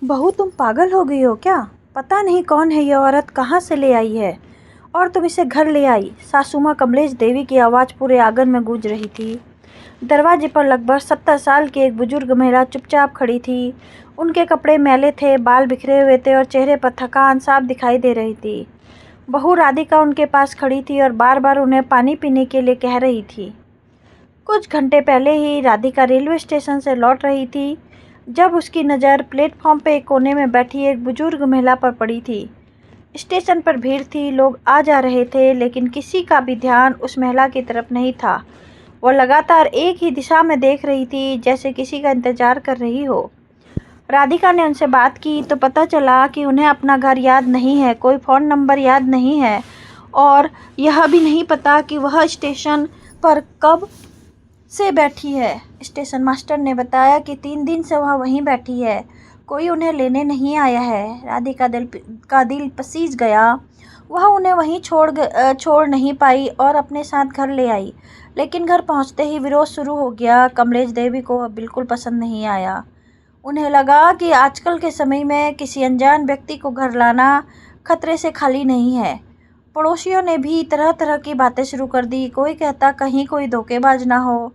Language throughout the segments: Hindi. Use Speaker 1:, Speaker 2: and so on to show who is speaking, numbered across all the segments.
Speaker 1: बहू, तुम पागल हो गई हो क्या? पता नहीं कौन है ये औरत, कहाँ से ले आई है और तुम इसे घर ले आई। सासू माँ कमलेश देवी की आवाज़ पूरे आंगन में गूंज रही थी। दरवाजे पर लगभग 70 साल की एक बुजुर्ग महिला चुपचाप खड़ी थी। उनके कपड़े मैले थे, बाल बिखरे हुए थे और चेहरे पर थकान साफ दिखाई दे रही थी। बहू राधिका उनके पास खड़ी थी और बार बार उन्हें पानी पीने के लिए कह रही थी। कुछ घंटे पहले ही राधिका रेलवे स्टेशन से लौट रही थी जब उसकी नज़र प्लेटफॉर्म पे एक कोने में बैठी एक बुजुर्ग महिला पर पड़ी थी। स्टेशन पर भीड़ थी, लोग आ जा रहे थे, लेकिन किसी का भी ध्यान उस महिला की तरफ नहीं था। वो लगातार एक ही दिशा में देख रही थी, जैसे किसी का इंतजार कर रही हो। राधिका ने उनसे बात की तो पता चला कि उन्हें अपना घर याद नहीं है, कोई फ़ोन नंबर याद नहीं है और यह भी नहीं पता कि वह स्टेशन पर कब से बैठी है। स्टेशन मास्टर ने बताया कि 3 दिन से वह वहीं बैठी है, कोई उन्हें लेने नहीं आया है। राधिका का दिल पसीज गया। वह उन्हें वहीं छोड़ नहीं पाई और अपने साथ घर ले आई, लेकिन घर पहुंचते ही विरोध शुरू हो गया। कमलेश देवी को वह बिल्कुल पसंद नहीं आया। उन्हें लगा कि आजकल के समय में किसी अनजान व्यक्ति को घर लाना खतरे से खाली नहीं है। पड़ोसियों ने भी तरह तरह की बातें शुरू कर दी। कोई कहता कहीं कोई धोखेबाज ना हो,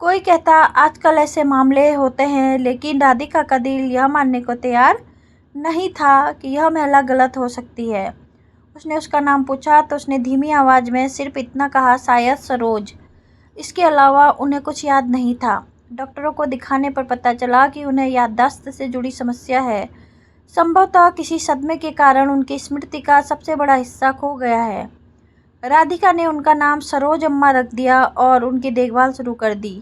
Speaker 1: कोई कहता आजकल ऐसे मामले होते हैं, लेकिन राधिका का दिल यह मानने को तैयार नहीं था कि यह महिला गलत हो सकती है। उसने उसका नाम पूछा तो उसने धीमी आवाज़ में सिर्फ इतना कहा, शायद सरोज। इसके अलावा उन्हें कुछ याद नहीं था। डॉक्टरों को दिखाने पर पता चला कि उन्हें याददाश्त से जुड़ी समस्या है। संभवतः किसी सदमे के कारण उनकी स्मृति का सबसे बड़ा हिस्सा खो गया है। राधिका ने उनका नाम सरोज अम्मा रख दिया और उनकी देखभाल शुरू कर दी।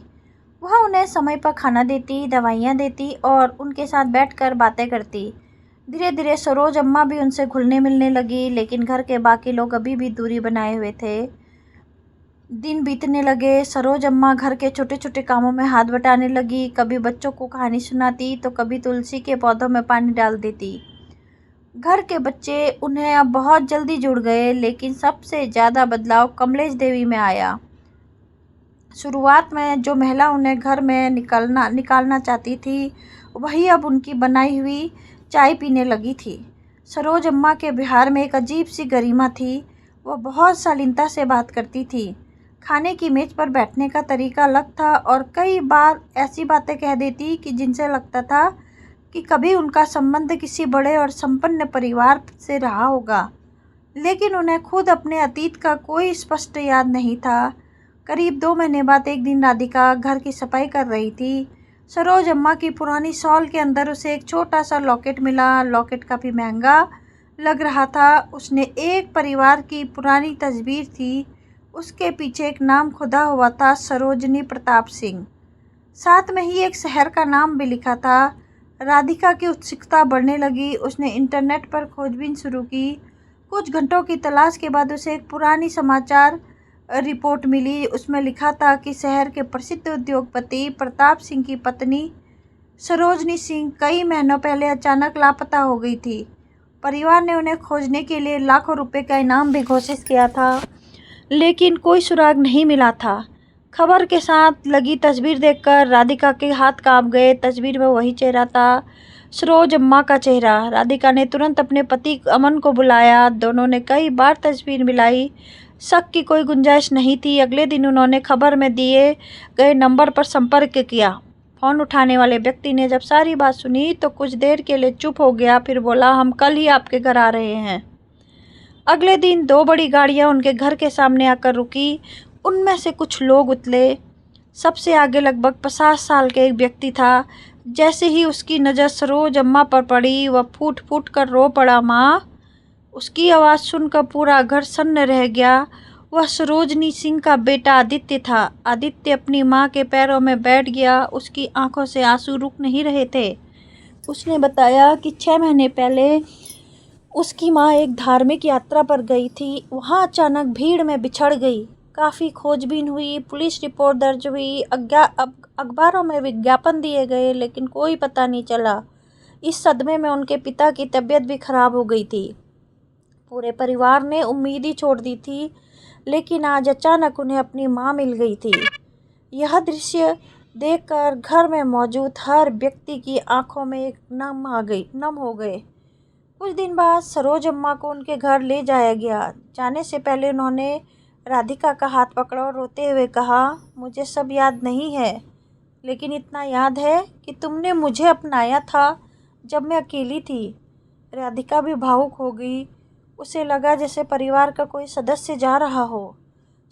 Speaker 1: वह उन्हें समय पर खाना देती, दवाइयाँ देती और उनके साथ बैठकर बातें करती। धीरे धीरे सरोज अम्मा भी उनसे घुलने मिलने लगी, लेकिन घर के बाकी लोग अभी भी दूरी बनाए हुए थे। दिन बीतने लगे। सरोज अम्मा घर के छोटे छोटे कामों में हाथ बटाने लगी। कभी बच्चों को कहानी सुनाती तो कभी तुलसी के पौधों में पानी डाल देती। घर के बच्चे उन्हें अब बहुत जल्दी जुड़ गए, लेकिन सबसे ज़्यादा बदलाव कमलेश देवी में आया। शुरुआत में जो महिला उन्हें घर में निकालना चाहती थी, वही अब उनकी बनाई हुई चाय पीने लगी थी। सरोज अम्मा के व्यवहार में एक अजीब सी गरिमा थी। वह बहुत शालीनता से बात करती थी। खाने की मेज पर बैठने का तरीका अलग था और कई बार ऐसी बातें कह देती कि जिनसे लगता था कि कभी उनका संबंध किसी बड़े और संपन्न परिवार से रहा होगा, लेकिन उन्हें खुद अपने अतीत का कोई स्पष्ट याद नहीं था। करीब 2 महीने बाद एक दिन राधिका घर की सफाई कर रही थी। सरोज अम्मा की पुरानी शॉल के अंदर उसे एक छोटा सा लॉकेट मिला। लॉकेट काफ़ी महंगा लग रहा था। उसने एक परिवार की पुरानी तस्वीर थी, उसके पीछे एक नाम खुदा हुआ था, सरोजनी प्रताप सिंह। साथ में ही एक शहर का नाम भी लिखा था। राधिका की उत्सुकता बढ़ने लगी। उसने इंटरनेट पर खोजबीन शुरू की। कुछ घंटों की तलाश के बाद उसे एक पुरानी समाचार रिपोर्ट मिली। उसमें लिखा था कि शहर के प्रसिद्ध उद्योगपति प्रताप सिंह की पत्नी सरोजनी सिंह कई महीनों पहले अचानक लापता हो गई थी। परिवार ने उन्हें खोजने के लिए लाखों रुपए का इनाम भी घोषित किया था, लेकिन कोई सुराग नहीं मिला था। खबर के साथ लगी तस्वीर देखकर राधिका के हाथ कांप गए। तस्वीर में वही चेहरा था, सरोज अम्मा का चेहरा। राधिका ने तुरंत अपने पति अमन को बुलाया। दोनों ने कई बार तस्वीर मिलाई, शक की कोई गुंजाइश नहीं थी। अगले दिन उन्होंने खबर में दिए गए नंबर पर संपर्क किया। फ़ोन उठाने वाले व्यक्ति ने जब सारी बात सुनी तो कुछ देर के लिए चुप हो गया, फिर बोला, हम कल ही आपके घर आ रहे हैं। अगले दिन 2 बड़ी गाड़ियां उनके घर के सामने आकर रुकी। उनमें से कुछ लोग उतरे। सबसे आगे लगभग 50 साल के एक व्यक्ति था। जैसे ही उसकी नज़र सरोज अम्मा पर पड़ी, वह फूट फूट कर रो पड़ा, माँ। उसकी आवाज़ सुनकर पूरा घर सन्न रह गया। वह सरोजनी सिंह का बेटा आदित्य था। आदित्य अपनी माँ के पैरों में बैठ गया। उसकी आंखों से आंसू रुक नहीं रहे थे। उसने बताया कि 6 महीने पहले उसकी माँ एक धार्मिक यात्रा पर गई थी। वहाँ अचानक भीड़ में बिछड़ गई। काफ़ी खोजबीन हुई, पुलिस रिपोर्ट दर्ज हुई, अखबारों में विज्ञापन दिए गए, लेकिन कोई पता नहीं चला। इस सदमे में उनके पिता की तबीयत भी खराब हो गई थी। पूरे परिवार ने उम्मीद ही छोड़ दी थी, लेकिन आज अचानक उन्हें अपनी माँ मिल गई थी। यह दृश्य देखकर घर में मौजूद हर व्यक्ति की आंखों में एक नम हो गए। कुछ दिन बाद सरोज अम्मा को उनके घर ले जाया गया। जाने से पहले उन्होंने राधिका का हाथ पकड़ा और रोते हुए कहा, मुझे सब याद नहीं है, लेकिन इतना याद है कि तुमने मुझे अपनाया था जब मैं अकेली थी। राधिका भी भावुक हो गई। उसे लगा जैसे परिवार का कोई सदस्य जा रहा हो।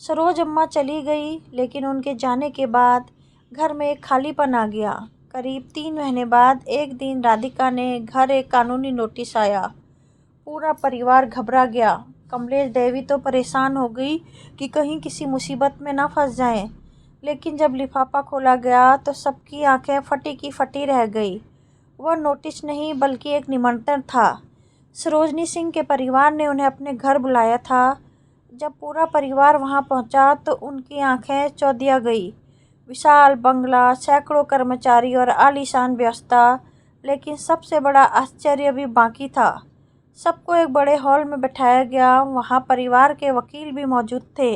Speaker 1: सरोज अम्मा चली गई, लेकिन उनके जाने के बाद घर में एक खालीपन आ गया। करीब 3 महीने बाद एक दिन राधिका ने घर एक कानूनी नोटिस आया। पूरा परिवार घबरा गया। कमलेश देवी तो परेशान हो गई कि कहीं किसी मुसीबत में ना फंस जाएं। लेकिन जब लिफाफा खोला गया तो सबकी आंखें फटी की फटी रह गई। वह नोटिस नहीं बल्कि एक निमंत्रण था। सरोजनी सिंह के परिवार ने उन्हें अपने घर बुलाया था। जब पूरा परिवार वहां पहुंचा तो उनकी आंखें चौंधिया गई। विशाल बंगला, सैकड़ों कर्मचारी और आलीशान व्यवस्था, लेकिन सबसे बड़ा आश्चर्य भी बाकी था। सबको एक बड़े हॉल में बैठाया गया। वहां परिवार के वकील भी मौजूद थे।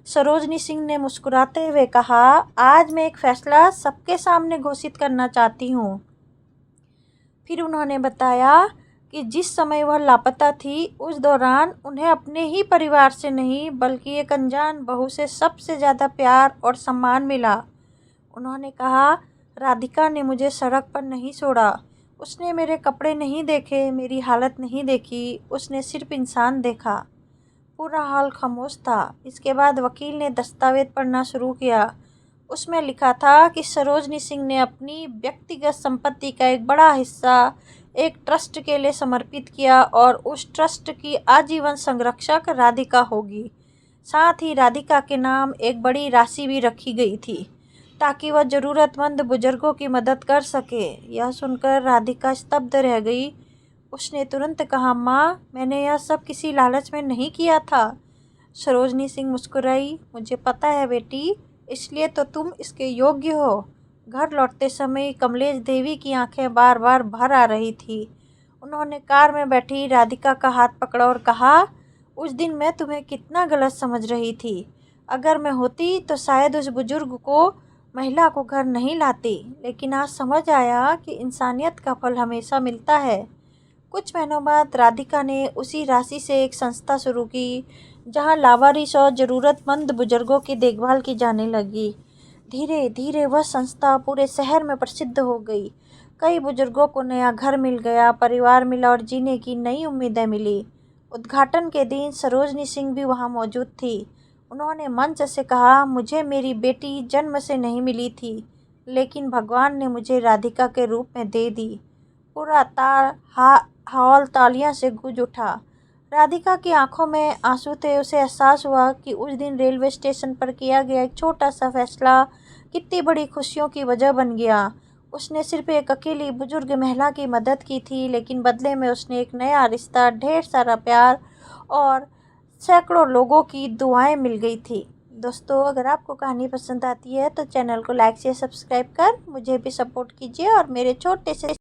Speaker 1: सरोजनी सिंह ने मुस्कुराते हुए कहा, आज मैं एक फैसला सबके सामने घोषित करना चाहती हूँ। फिर उन्होंने बताया कि जिस समय वह लापता थी उस दौरान उन्हें अपने ही परिवार से नहीं बल्कि एक अनजान बहू से सबसे ज़्यादा प्यार और सम्मान मिला। उन्होंने कहा, राधिका ने मुझे सड़क पर नहीं छोड़ा। उसने मेरे कपड़े नहीं देखे, मेरी हालत नहीं देखी, उसने सिर्फ इंसान देखा। पूरा हाल खामोश था। इसके बाद वकील ने दस्तावेज पढ़ना शुरू किया। उसमें लिखा था कि सरोजनी सिंह ने अपनी व्यक्तिगत संपत्ति का एक बड़ा हिस्सा एक ट्रस्ट के लिए समर्पित किया और उस ट्रस्ट की आजीवन संरक्षक राधिका होगी। साथ ही राधिका के नाम एक बड़ी राशि भी रखी गई थी ताकि वह ज़रूरतमंद बुजुर्गों की मदद कर सके। यह सुनकर राधिका स्तब्ध रह गई। उसने तुरंत कहा, माँ, मैंने यह सब किसी लालच में नहीं किया था। सरोजनी सिंह मुस्कुराई, मुझे पता है बेटी, इसलिए तो तुम इसके योग्य हो। घर लौटते समय कमलेश देवी की आंखें बार बार भर आ रही थी। उन्होंने कार में बैठी राधिका का हाथ पकड़ा और कहा, उस दिन मैं तुम्हें कितना गलत समझ रही थी। अगर मैं होती तो शायद उस बुजुर्ग को महिला को घर नहीं लाती, लेकिन आज समझ आया कि इंसानियत का फल हमेशा मिलता है। कुछ महीनों बाद राधिका ने उसी राशि से एक संस्था शुरू की जहां लावारिस और ज़रूरतमंद बुजुर्गों की देखभाल की जाने लगी। धीरे धीरे वह संस्था पूरे शहर में प्रसिद्ध हो गई। कई बुजुर्गों को नया घर मिल गया, परिवार मिला और जीने की नई उम्मीदें मिली। उद्घाटन के दिन सरोजनी सिंह भी वहां मौजूद थी। उन्होंने मंच से कहा, मुझे मेरी बेटी जन्म से नहीं मिली थी, लेकिन भगवान ने मुझे राधिका के रूप में दे दी। पूरा हॉल तालियां से गूंज उठा। राधिका की आंखों में आंसू थे। उसे एहसास हुआ कि उस दिन रेलवे स्टेशन पर किया गया एक छोटा सा फैसला कितनी बड़ी खुशियों की वजह बन गया। उसने सिर्फ एक अकेली बुजुर्ग महिला की मदद की थी, लेकिन बदले में उसने एक नया रिश्ता, ढेर सारा प्यार और सैकड़ों लोगों की दुआएं मिल गई थी। दोस्तों, अगर आपको कहानी पसंद आती है तो चैनल को लाइक से सब्सक्राइब कर मुझे भी सपोर्ट कीजिए और मेरे छोटे से